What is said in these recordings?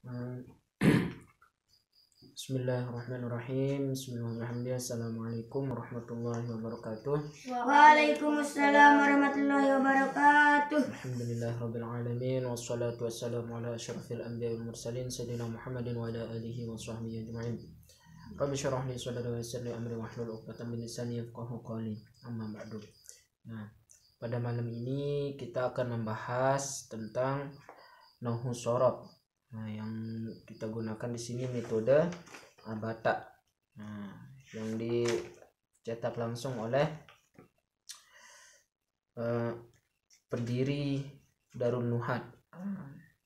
Hmm. Bismillahirrahmanirrahim. Bismillahirrahmanirrahim. Assalamualaikum warahmatullahi wabarakatuh. Waalaikumsalam warahmatullahi wabarakatuh. Alhamdulillahirabbil alamin wassalatu wassalamu ala asyrafil anbiya'i wal mursalin sayyidina Muhammadin wa ala alihi wa sahbihi ajma'in. Rabbi shrah li sadri wa yassir li amri wahlul 'uqdatam min lisani yafqahu qawli. Amma ba'du. Nah, pada malam ini kita akan membahas tentang nahwu shorob. Nah, yang kita gunakan di sini metode abata. Nah, yang dicetak langsung oleh pendiri Darun Nuhat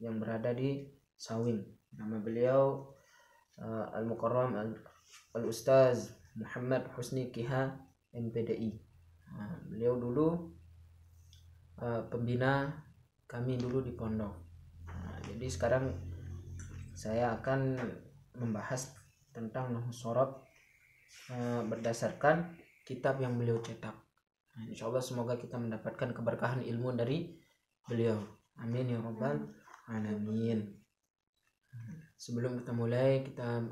yang berada di Sawing. Nama beliau Al-Mukarram Al-Ustaz Muhammad Husni Kiha MPDI. Nah, beliau dulu pembina kami dulu di pondok. Nah, jadi sekarang saya akan membahas tentang nahwu shorob berdasarkan kitab yang beliau cetak. Nah, insya Allah semoga kita mendapatkan keberkahan ilmu dari beliau. Amin ya rabbal alamin. Sebelum kita mulai, kita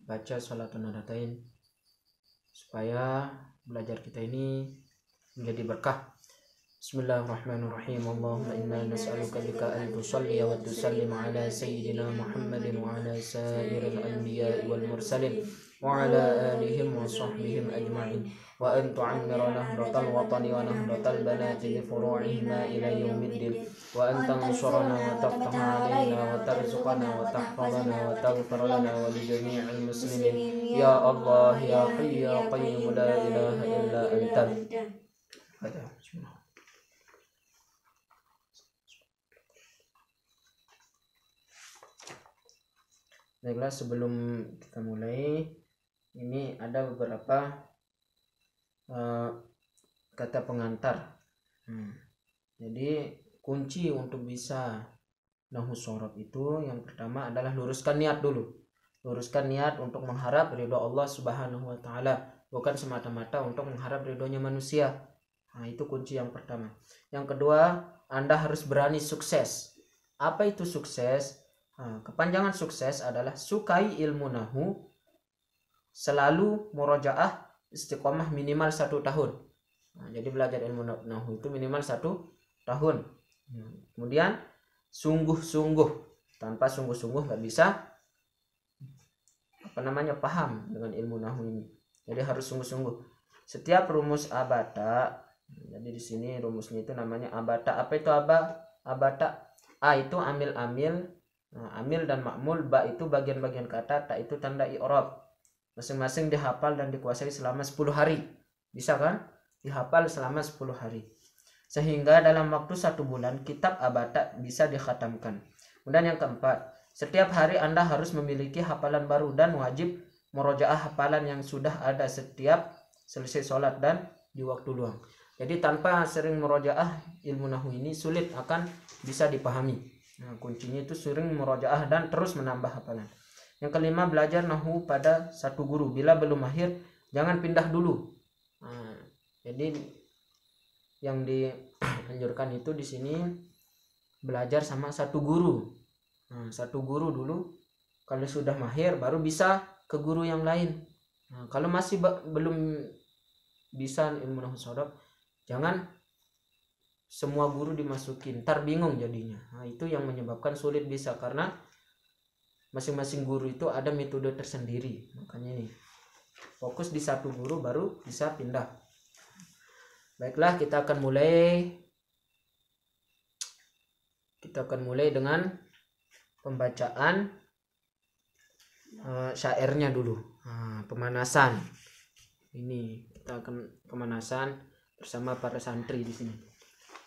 baca shalatun nadatain supaya belajar kita ini menjadi berkah. Bismillahirrahmanirrahim. Allahumma inna nas'aluka bika an tusalli wa tusallim ala sayyidina Muhammadin wa ala sairil anbiya'i wal mursalin wa ala alihim wa sahbihim ajma'in wa an tu'ammira nahdatal watani wa nahdatal banati li furu'ihima ila yaumiddin wa an tansurana wa taftaha alaina wa tarzuqana wa tahfazana wa taghfir lana wa li jami'il muslimin ya Allah ya Hayy ya Qayyum la ilaha illa anta. Bismillah. Baiklah, sebelum kita mulai, ini ada beberapa kata pengantar. Jadi kunci untuk bisa nahwu shorob itu yang pertama adalah luruskan niat dulu. Luruskan niat untuk mengharap ridho Allah Subhanahu wa taala, bukan semata-mata untuk mengharap ridhonya manusia. Nah, itu kunci yang pertama. Yang kedua, Anda harus berani sukses. Apa itu sukses? Kepanjangan sukses adalah sukai ilmu nahwu, selalu murojaah, istiqomah minimal 1 tahun. Jadi belajar ilmu nahwu itu minimal 1 tahun. Kemudian sungguh-sungguh, tanpa sungguh-sungguh nggak bisa paham dengan ilmu nahwu ini. Jadi harus sungguh-sungguh. Setiap rumus abata, jadi di sini rumusnya itu namanya abata. Apa itu abata? A itu amil-amil. Amil dan ma'mul, ba itu bagian-bagian kata, ta itu tanda i'rab. Masing-masing dihafal dan dikuasai selama 10 hari. Bisa kan? Dihafal selama 10 hari. Sehingga dalam waktu 1 bulan kitab abata bisa dikhatamkan. Kemudian yang keempat, setiap hari Anda harus memiliki hafalan baru dan wajib murojaah hafalan yang sudah ada setiap selesai sholat dan di waktu luang. Jadi tanpa sering murojaah ilmu nahwu ini sulit akan bisa dipahami. Nah, kuncinya itu sering murojaah dan terus menambah hafalan. Yang kelima, belajar nahwu pada 1 guru. Bila belum mahir, jangan pindah dulu. Jadi yang dianjurkan itu di sini belajar sama 1 guru. 1 guru dulu. Kalau sudah mahir, baru bisa ke guru yang lain. Kalau masih belum bisa ilmu nahwu shorob, jangan semua guru dimasukin, ntar bingung jadinya. Itu yang menyebabkan sulit bisa, karena masing-masing guru itu ada metode tersendiri. Makanya ini fokus di 1 guru baru bisa pindah. Baiklah, kita akan mulai dengan pembacaan syairnya dulu. Pemanasan. Ini kita akan pemanasan bersama para santri di sini.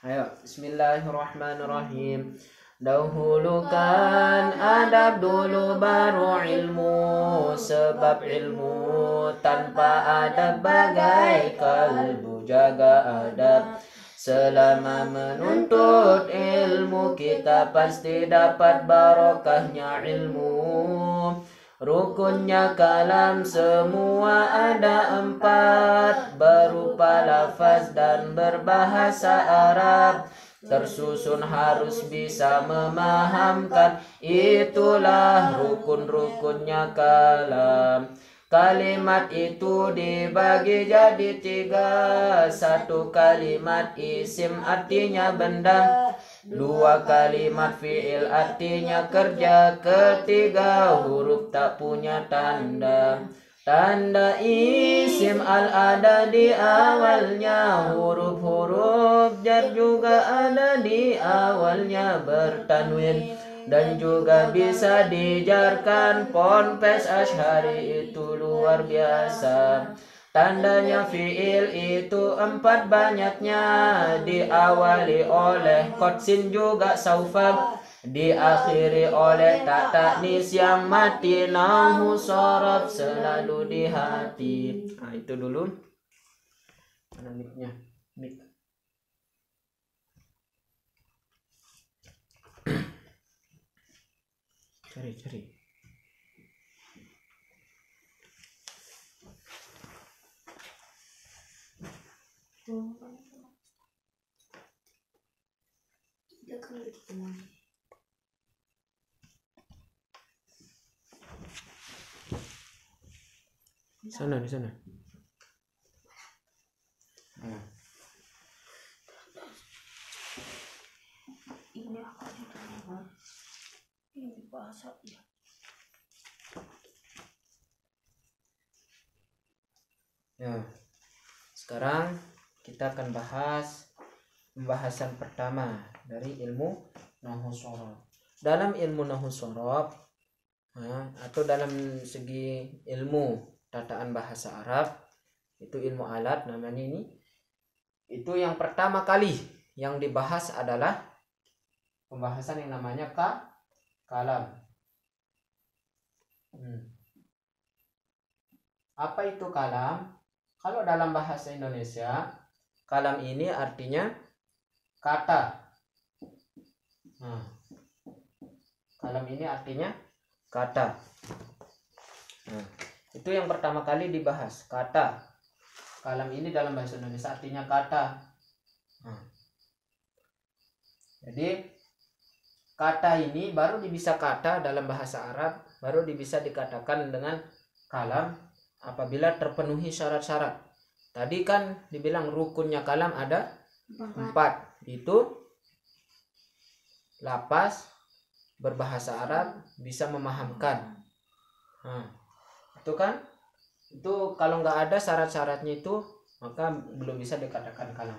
Ayo, bismillahirrahmanirrahim. Dahulukan adab dulu baru ilmu, sebab ilmu tanpa adab bagai kalbu jaga adab. Selama menuntut ilmu kita pasti dapat barokahnya ilmu. Rukunnya kalam semua ada 4, berupa lafaz dan berbahasa Arab. tersusun harus bisa memahamkan. Itulah rukun-rukunnya kalam. Kalimat itu dibagi jadi 3. 1 kalimat isim artinya benda, 2 kalimat fiil artinya kerja, 3 huruf tak punya tanda. Tanda isim al ada di awalnya, huruf-huruf jar juga ada di awalnya bertanwin, dan juga bisa dijarkan ponpes asyhari itu luar biasa. Tandanya fiil itu 4 banyaknya, diawali oleh kotsin juga saufab, diakhiri oleh tak taknis yang mati, nahu sorof selalu di hati. Nah itu dulu. Mana mic-nya? Mic. Cari. Sana, di sana. Nah. Ini akan ditanya. Ini bahasa ya. Ya. Sekarang kita akan bahas pembahasan pertama dari ilmu nahwu shorof. Dalam ilmu nahwu shorof atau dalam segi ilmu tataan bahasa Arab, itu ilmu alat namanya ini. Itu yang pertama kali yang dibahas adalah pembahasan yang namanya kalam. Apa itu kalam? Kalau dalam bahasa Indonesia, kalam ini artinya kata. Kalam ini artinya kata. Itu yang pertama kali dibahas, kata. Kalam ini dalam bahasa Indonesia artinya kata. Jadi kata ini baru bisa kata dalam bahasa Arab, baru bisa dikatakan dengan kalam apabila terpenuhi syarat-syarat. Tadi kan dibilang rukunnya kalam ada 4. Itu lapas, berbahasa Arab, bisa memahamkan. Itu kan, itu kalau nggak ada syarat-syaratnya itu, maka belum bisa dikatakan kalam.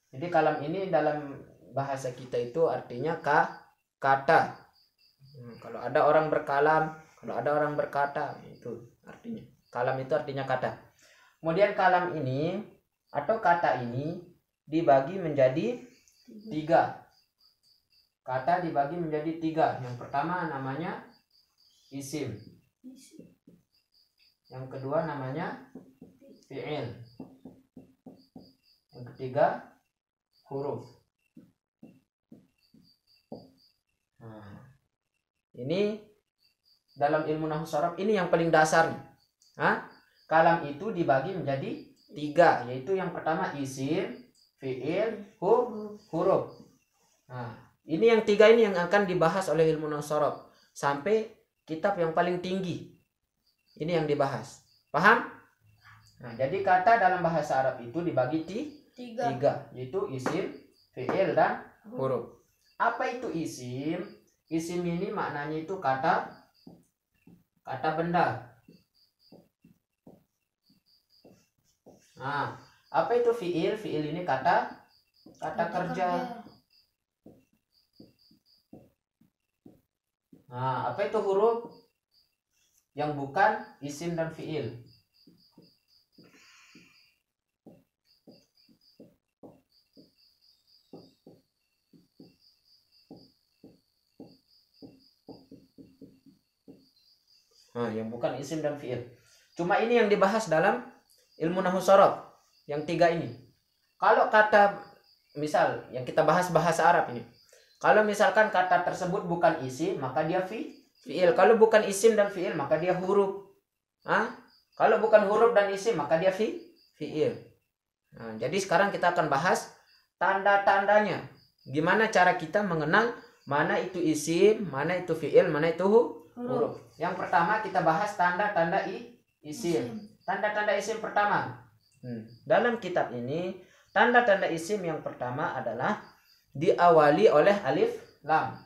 Jadi kalam ini dalam bahasa kita itu artinya kata. Kalau ada orang berkalam, kalau ada orang berkata, itu artinya. Kalam itu artinya kata. Kemudian kalam ini atau kata ini dibagi menjadi 3. Kata dibagi menjadi 3. Yang pertama namanya isim. Yang kedua namanya fi'il. Yang ketiga huruf. Ini dalam ilmu nahwu shorof ini yang paling dasar. Kalam itu dibagi menjadi 3, yaitu yang pertama isim, fi'il, huruf. Ini yang 3 ini yang akan dibahas oleh ilmu nahwu shorof sampai kitab yang paling tinggi. Ini yang dibahas. Paham? Jadi kata dalam bahasa Arab itu dibagi 3, yaitu isim, fi'il, dan huruf. Apa itu isim? Isim ini maknanya itu kata benda. Apa itu fi'il? Fi'il ini kata kerja. Apa itu huruf? Yang bukan isim dan fi'il. Yang bukan isim dan fi'il. Cuma ini yang dibahas dalam ilmu nahwu shorof. Yang 3 ini. Kalau kata, misal yang kita bahas bahasa Arab ini. Kalau misalkan kata tersebut bukan isim, maka dia fi'il. Kalau bukan isim dan fi'il, maka dia huruf. Kalau bukan huruf dan isim, maka dia fi'il. Jadi sekarang kita akan bahas tanda-tandanya. Gimana cara kita mengenal mana itu isim, mana itu fiil, mana itu huruf? Yang pertama kita bahas tanda-tanda isim. Tanda-tanda isim pertama. Dalam kitab ini, tanda-tanda isim yang pertama adalah diawali oleh alif lam.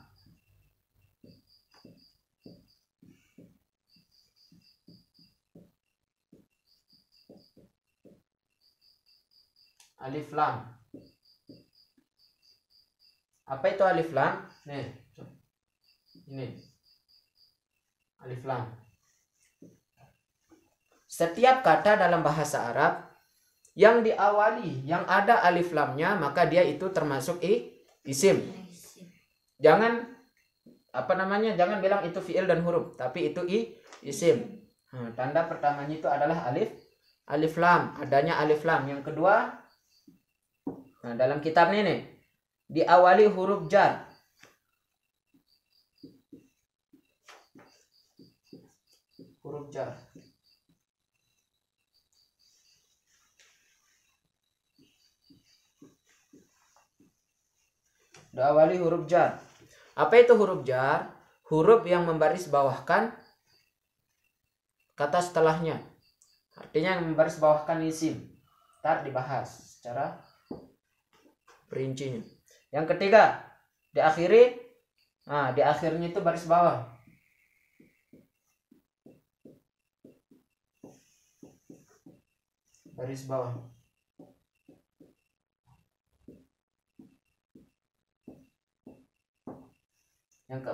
Alif lam. Apa itu alif lam? Nih. Ini. Alif lam. Setiap kata dalam bahasa Arab yang diawali, yang ada alif lamnya, maka dia itu termasuk isim. Jangan jangan bilang itu fiil dan huruf, tapi itu isim. Tanda pertamanya itu adalah alif lam, adanya alif lam. Yang kedua, dalam kitab ini nih, diawali huruf jar. Huruf jar. Diawali huruf jar. Apa itu huruf jar? Huruf yang membaris bawahkan kata setelahnya. Artinya yang membaris bawahkan isim. Ntar dibahas secara perincinya. Yang ketiga, diakhiri. Di akhirnya itu baris bawah. Baris bawah. Yang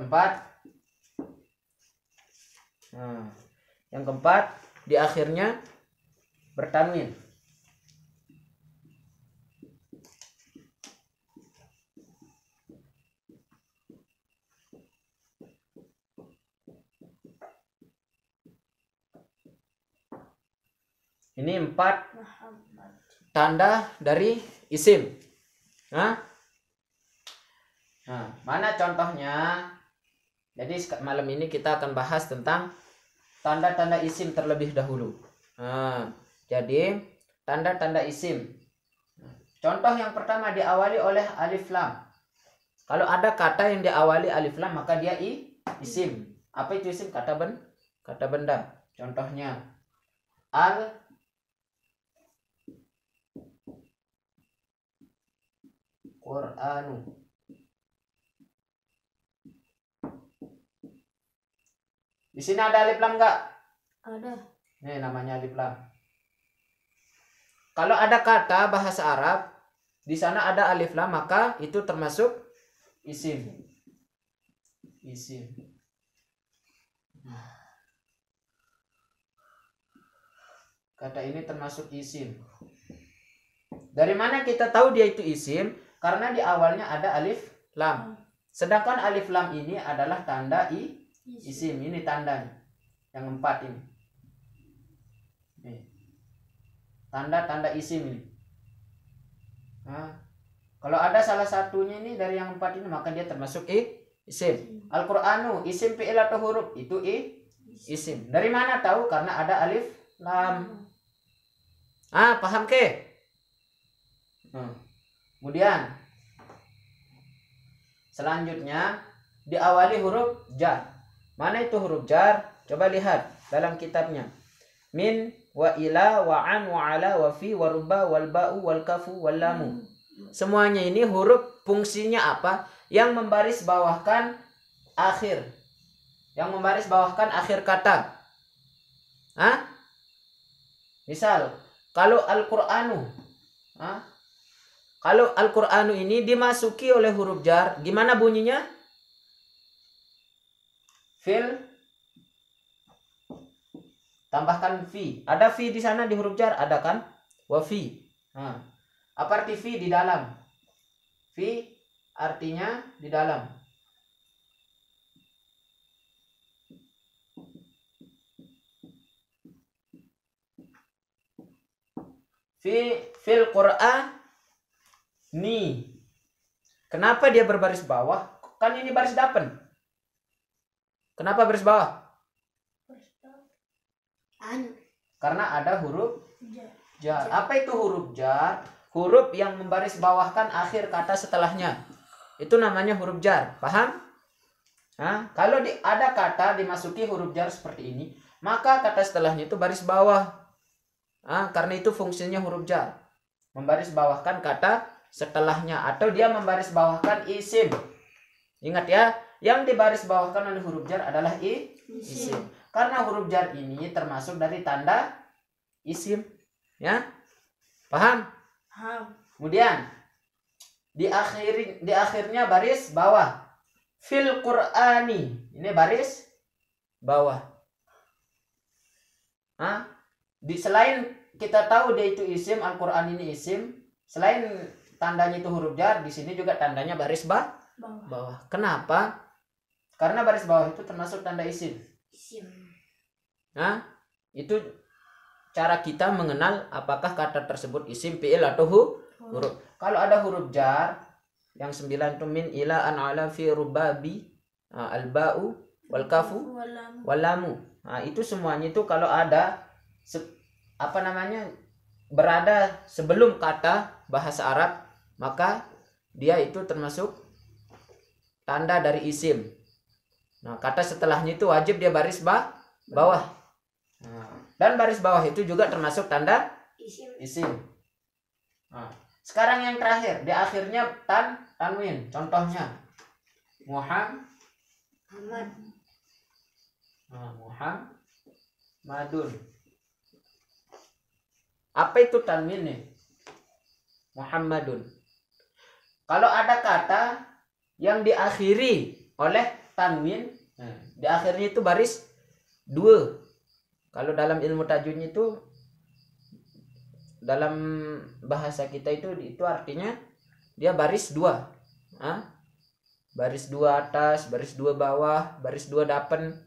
keempat, di akhirnya bertanwin. Ini 4 tanda dari isim. Mana contohnya? Jadi malam ini kita akan bahas tentang tanda-tanda isim terlebih dahulu. Jadi tanda-tanda isim. Contoh yang pertama diawali oleh alif lam. Kalau ada kata yang diawali alif lam maka dia isim. Apa itu isim? Kata benda. Contohnya Qur'anu. Di sini ada alif lam enggak? Ada. Nih namanya alif lam. Kalau ada kata bahasa Arab di sana ada alif lam maka itu termasuk isim. Isim. Kata ini termasuk isim. Dari mana kita tahu dia itu isim? Karena di awalnya ada alif lam. Sedangkan alif lam ini adalah tanda isim. Ini tandanya. Yang 4 ini. Tanda-tanda isim ini. Kalau ada salah satunya ini dari yang 4 ini maka dia termasuk isim. Al-Qur'anu, isim fi'il atau huruf? Itu isim. Dari mana tahu? Karena ada alif lam. Paham ke? Kemudian selanjutnya diawali huruf jar. Mana itu huruf jar? Coba lihat dalam kitabnya. Min, wa ila, wa an, wa ala, wa fi, wa ruba, wal ba'u, wal kafu, wal lamu. Semuanya ini huruf fungsinya apa? Yang membaris bawahkan akhir. Yang membaris bawahkan akhir kata. Misal, kalau Al-Qur'anu. Kalau Al-Qur'anu ini dimasuki oleh huruf jar, gimana bunyinya? Fil, tambahkan fi. Ada fi di sana di huruf jar, ada kan? Wa fi. Apa arti fi? Di dalam. Fi artinya di dalam. Fil Qur'an ni. Kenapa dia berbaris bawah? Kan ini baris dapen. Kenapa baris bawah? Karena ada huruf jar. Apa itu huruf jar? Huruf yang membaris bawahkan akhir kata setelahnya. Itu namanya huruf jar. Paham? Nah, kalau ada kata dimasuki huruf jar seperti ini, maka kata setelahnya itu baris bawah. Karena itu fungsinya huruf jar. Membaris bawahkan kata setelahnya, atau dia membaris bawahkan isim. Ingat ya, yang dibaris bawahkan oleh huruf jar adalah isim. Karena huruf jar ini termasuk dari tanda isim. Ya? Paham? Paham. Kemudian di akhirnya baris bawah. Fil Qur'ani. Ini baris bawah. Selain kita tahu dia itu isim, Al-Qur'an ini isim, selain tandanya itu huruf jar, di sini juga tandanya baris bawah. Kenapa? Karena baris bawah itu termasuk tanda isim. Itu cara kita mengenal apakah kata tersebut isim, fi'il atau huruf. Kalau ada huruf jar yang 9 itu min, ila, an, ala, fi, rubabi, al-ba'u, wal kafu, wal lamu. Itu semuanya itu kalau ada berada sebelum kata bahasa Arab, maka dia itu termasuk tanda dari isim. Kata setelahnya itu wajib dia baris bawah. Dan baris bawah itu juga termasuk tanda isim. Sekarang yang terakhir, di akhirnya tanwin. Contohnya Muhammadun. Apa itu tanwin nih? Muhammadun. Kalau ada kata yang diakhiri oleh tanwin, di akhirnya itu baris 2. Kalau dalam ilmu tajwid itu, dalam bahasa kita itu artinya dia baris 2. Baris 2 atas, baris 2 bawah, baris 2 dapen.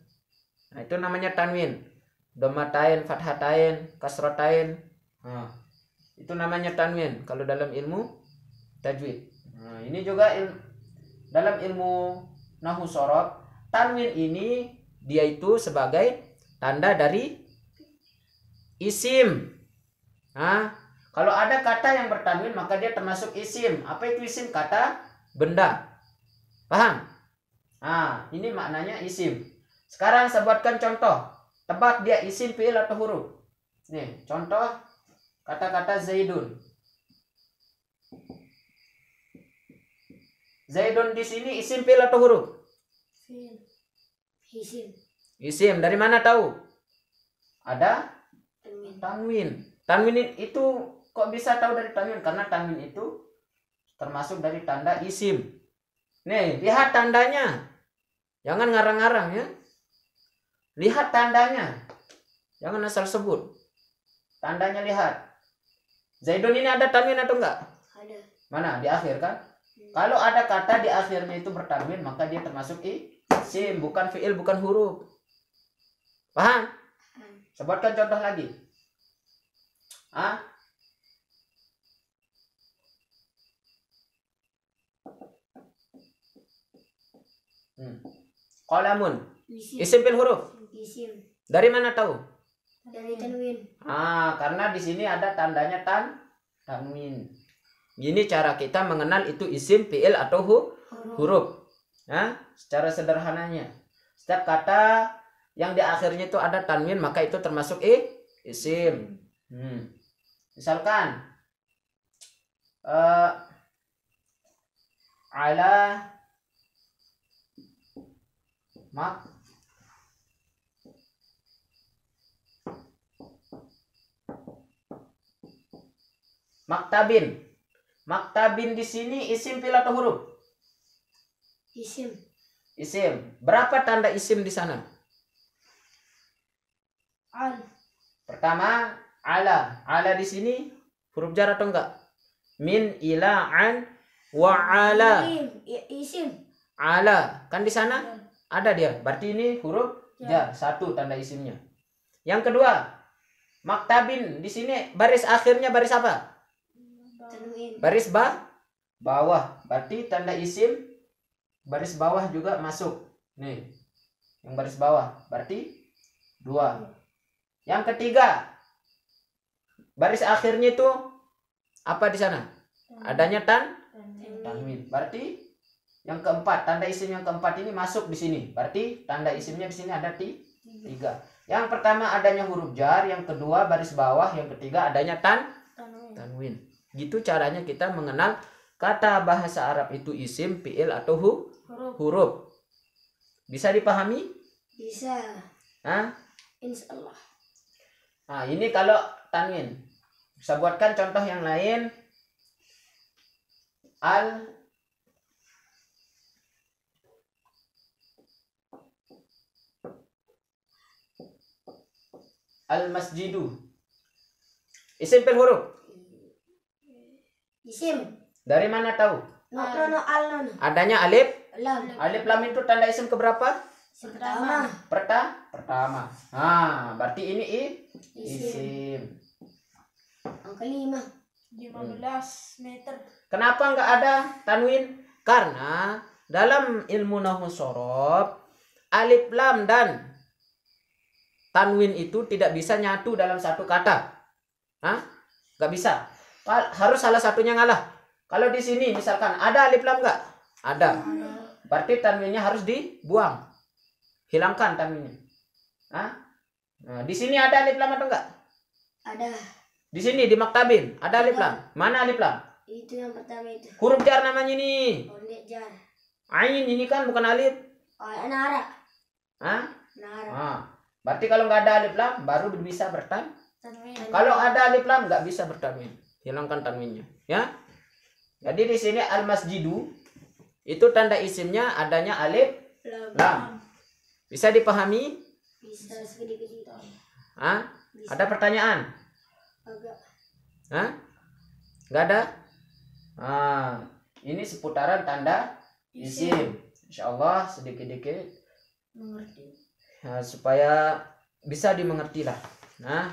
Itu namanya tanwin. Dhammatain, fathatain, kasratain. Itu namanya tanwin kalau dalam ilmu tajwid. Ini juga dalam ilmu nahwu shorof, tanwin ini dia itu sebagai tanda dari isim. Kalau ada kata yang bertanwin maka dia termasuk isim. Apa itu isim? Kata benda. Paham? Ini maknanya isim. Sekarang saya buatkan contoh. Tebak dia isim, fi'il atau huruf. Nih, contoh kata-kata Zaidun. Zaidun di sini isim, fi'il atau huruf? Isim. Isim. Dari mana tahu? Ada tanwin. Tanwin itu kok bisa tahu dari tanwin? Karena tanwin itu termasuk dari tanda isim. Nih, lihat tandanya. Jangan ngarang-ngarang ya. Lihat tandanya. Jangan asal sebut. Tandanya lihat. Zaidun ini ada tanwin atau enggak? Ada. Mana? Di akhir kan? Kalau ada kata di akhirnya itu bertanwin, maka dia termasuk isim, bukan fi'il, bukan huruf. Paham? Sebutkan contoh lagi. Qalamun. Isim, fi'il, huruf. Isim. Dari mana tahu? Dari tanwin. Karena di sini ada tandanya tanwin. Ini cara kita mengenal itu isim, fi'il atau huruf. Secara sederhananya, setiap kata yang di akhirnya itu ada tanwin maka itu termasuk isim. Misalkan ala maktabin. Maktabin di sini isim, fi'il atau huruf? Isim. Isim. Berapa tanda isim di sana? Al. Pertama, ala. Ala di sini huruf jar atau enggak? Min, ila, an, wa ala. Isim. Ala. Kan di sana ada dia. Berarti ini huruf jar. 1 tanda isimnya. Yang kedua, maktabin di sini baris akhirnya baris apa? Tanwin. Baris bawah. Berarti tanda isim baris bawah juga masuk. Nih. Yang baris bawah. Berarti 2. Yang ketiga, baris akhirnya itu apa di sana? Adanya tanwin. Berarti yang keempat, tanda isim yang keempat ini masuk di sini. Berarti tanda isimnya di sini ada 3. Yang pertama adanya huruf jar, yang kedua baris bawah, yang ketiga adanya tanwin. Gitu caranya kita mengenal kata bahasa Arab itu isim, fiil atau huruf. Bisa dipahami? Bisa. Hah? Insya Allah. Nah, ini kalau tanwin. Bisa buatkan contoh yang lain. Al-masjidu. Isim fil huruf. Isim. Dari mana tahu? Al. Adanya alif. Lam. Alif lam itu tanda isim keberapa? Pertama. Pertama. Nah, berarti ini isim. Yang kelima. 15 meter. Kenapa nggak ada tanwin? Karena dalam ilmu nahwu shorof, alif lam dan tanwin itu tidak bisa nyatu dalam satu kata. Hah? Nggak bisa. Harus salah satunya ngalah. Kalau di sini misalkan ada alif lam nggak? Ada. Berarti tanwinnya harus dibuang. Hilangkan tanwinnya. Hah? Nah, di sini ada alif lam atau enggak? Ada. Di sini di maktabin ada alif lam. Mana alif lam? Itu yang pertama itu. Huruf jar namanya ini. Ondek jar. Ain ini kan bukan alif. Nara. Hah? Nara. Nah, berarti kalau nggak ada alif lam baru bisa bertanwin. Tanwin. Kalau ada alif lam nggak bisa bertanwin. Hilangkan tanwinnya, ya. Jadi di sini al-masjidu itu tanda isimnya adanya alif lam. Bisa dipahami? Bisa sedikit-sedikit. Hah? Bisa. Ada pertanyaan? Agak. Hah? Nggak ada? Ah, ini seputaran tanda isim. Insya Allah sedikit-sedikit Mengerti. ya, supaya bisa dimengerti lah. Nah,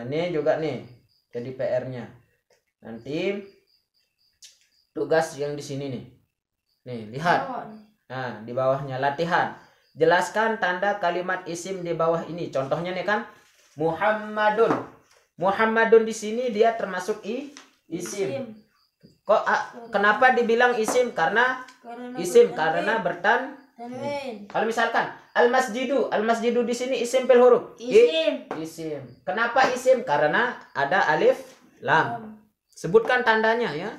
ini juga nih jadi PR-nya. Nanti tugas yang di sini nih. Nih, lihat. Nah, di bawahnya latihan. Jelaskan tanda kalimat isim di bawah ini. Contohnya nih kan Muhammadun. Muhammadun di sini dia termasuk isim. Kok kenapa dibilang isim? Karena isim karena Tanwin. kalau misalkan al-masjidu di sini isim fil huruf. Isim. Isim. Kenapa isim? Karena ada alif lam. Sebutkan tandanya ya.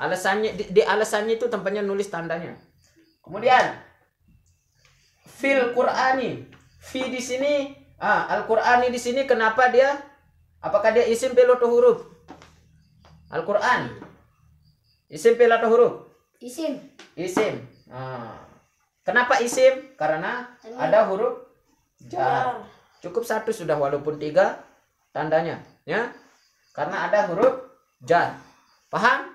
Alasannya di alasannya itu tempatnya nulis tandanya. Kemudian fil Qur'ani. Fi di sini Al-Qur'ani di sini kenapa dia? Apakah dia isim fil atau huruf? Al-Qur'an. Isim fil atau huruf? Isim. Isim. Kenapa isim? Karena ada huruf jar. Cukup satu sudah walaupun 3 tandanya, ya. Karena ada huruf jar. Paham?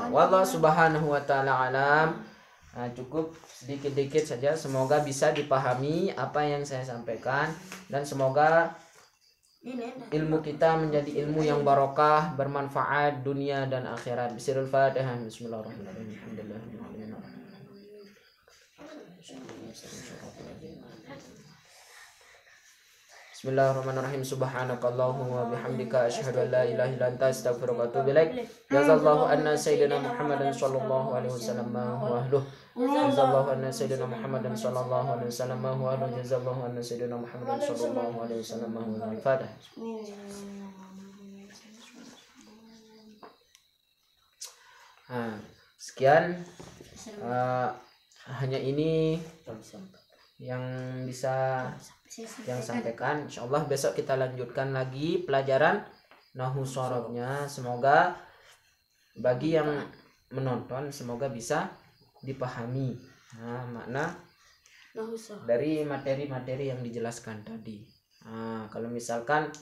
Wallahu subhanahu wa ta'ala alam. Cukup sedikit-sedikit saja. Semoga bisa dipahami apa yang saya sampaikan dan semoga ilmu kita menjadi ilmu yang barokah, bermanfaat dunia dan akhirat. Bismillahirrahmanirrahim. Bismillahirrahmanirrahim. Bismillahirrahmanirrahim. Subhanakallahumma wa bihamdika asyhadu an la ilaha illa anta astaghfiruka wa atubu ilaik. Jazallahu anna sayyidina Muhammadan sallallahu alaihi wasallam wa ahluhu. Jazallahu anna sayyidina Muhammadan sallallahu alaihi wasallam wa ahluhu. Jazallahu anna sayyidina Muhammadan sallallahu alaihi wasallam wa ahluhu. Al-Fatihah. Sekian hanya ini yang bisa yang sampaikan. Insyaallah besok kita lanjutkan lagi pelajaran nahwu shorofnya. Semoga bagi yang menonton semoga bisa dipahami makna dari materi-materi yang dijelaskan tadi. Kalau misalkan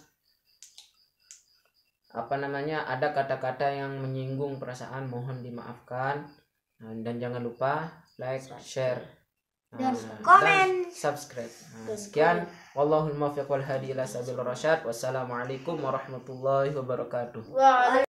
ada kata-kata yang menyinggung perasaan mohon dimaafkan, dan jangan lupa like, share Dan komen, subscribe. Sekian, wallahul muwaffiq wal hadi ila sabil rasyad. Wassalamualaikum warahmatullahi wabarakatuh.